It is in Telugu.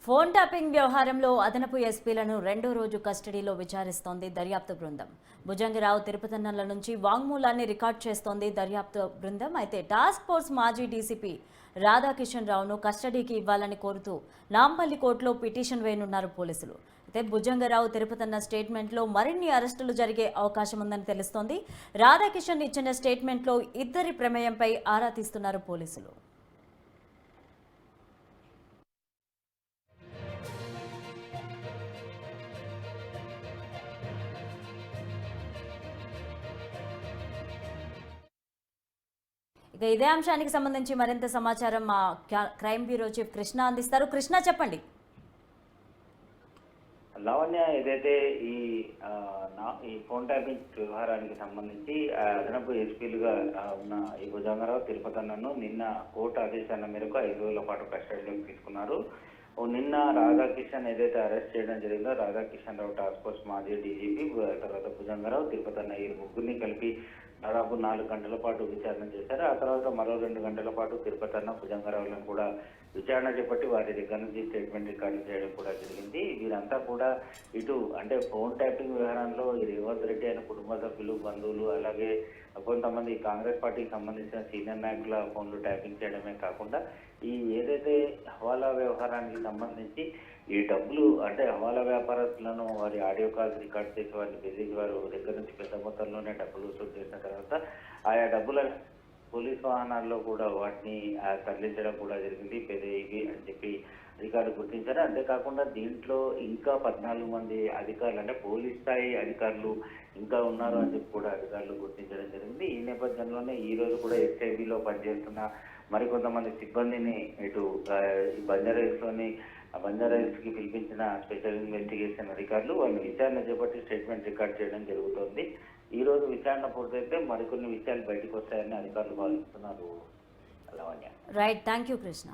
ఫోన్ ట్యాపింగ్ వ్యవహారంలో అదనపు ఎస్పీలను రెండో రోజు కస్టడీలో విచారిస్తోంది దర్యాప్తు బృందం. భుజంగరావు తిరుపతన్నల నుంచి వాంగ్మూలాన్ని రికార్డ్ చేస్తోంది దర్యాప్తు బృందం. అయితే టాస్క్ ఫోర్స్ మాజీ డీసీపీ రాధాకిషన్ రావును కస్టడీకి ఇవ్వాలని కోరుతూ నాంపల్లి కోర్టులో పిటిషన్ వేయనున్నారు పోలీసులు. అయితే భుజంగరావు తిరుపతన్న స్టేట్మెంట్లో మరిన్ని అరెస్టులు జరిగే అవకాశం ఉందని తెలుస్తోంది. రాధాకిషన్ ఇచ్చిన స్టేట్మెంట్లో ఇద్దరి ప్రమేయంపై ఆరా తీస్తున్నారు పోలీసులు. ఇక ఇదే అంశానికి సంబంధించి మరింత సమాచారం మా క్రైమ్ బ్యూరో చీఫ్ కృష్ణ అందిస్తారు. కృష్ణ, చెప్పండి. లావణ్య, ఏదైతే ఈ ఫోన్ ట్యాపింగ్ వ్యవహారానికి సంబంధించి అదనపు ఎస్పీలుగా ఉన్న ఈ భుజంగరావు తిరుపతన్నను నిన్న కోర్టు ఆదేశాల మేరకు 5 రోజుల పాటు కస్టడీలోకి తీసుకున్నారు. నిన్న రాధాకిషన్ ఏదైతే అరెస్ట్ చేయడం జరిగిందో, రాధాకిషన్ రావు టాస్క్ ఫోర్స్ మాజీ డీజీపీ, తర్వాత భుజంగరావు తిరుపతన్న ఈ ముగ్గురిని కలిపి దాదాపు 4 గంటల పాటు విచారణ చేశారు. ఆ తర్వాత మరో 2 గంటల పాటు తిరుపతన్న భుజంగరావులను కూడా విచారణ చేపట్టి వారి దగ్గర నుంచి స్టేట్మెంట్ రికార్డింగ్ చేయడం కూడా జరిగింది. వీరంతా కూడా ఇటు అంటే ఫోన్ ట్యాపింగ్ వ్యవహారంలో ఈ రేవంత్ రెడ్డి అయిన కుటుంబ సభ్యులు, బంధువులు, అలాగే కొంతమంది కాంగ్రెస్ పార్టీకి సంబంధించిన సీనియర్ నాయకుల ఫోన్లు ట్యాపింగ్ చేయడమే కాకుండా ఈ ఏదైతే హవాలా వ్యవహారానికి సంబంధించి ఈ డబ్బులు అంటే హవాలా వ్యాపారస్తులను వారి ఆడియో కాల్స్ రికార్డ్ చేసి వారిని బెదిరించి వారి దగ్గర నుంచి పెద్ద మొత్తంలోనే డబ్బులు వసూలు చేసిన తర్వాత ఆయా డబ్బుల పోలీస్ వాహనాల్లో కూడా వాటిని తరలించడం కూడా జరిగింది పెదవి అని చెప్పి అధికారులు గుర్తించారు. అంతేకాకుండా దీంట్లో ఇంకా 14 మంది అధికారులు అంటే పోలీస్ స్థాయి అధికారులు ఇంకా ఉన్నారు అని చెప్పి కూడా అధికారులు గుర్తించడం జరిగింది. ఈ నేపథ్యంలోనే ఈ రోజు కూడా ఎస్ఐబిలో పనిచేస్తున్న మరికొంతమంది సిబ్బందిని ఇటు బంజారాహిల్స్ కి పిలిపించిన స్పెషల్ ఇన్వెస్టిగేషన్ అధికారులు వాళ్ళు విచారణ చేపట్టి స్టేట్మెంట్ రికార్డ్ చేయడం జరుగుతోంది. ఈ రోజు విచారణ పూర్తయితే మరికొన్ని విషయాలు బయటకు వస్తాయని అధికారులు భావిస్తున్నారు. Right, thank you Krishna.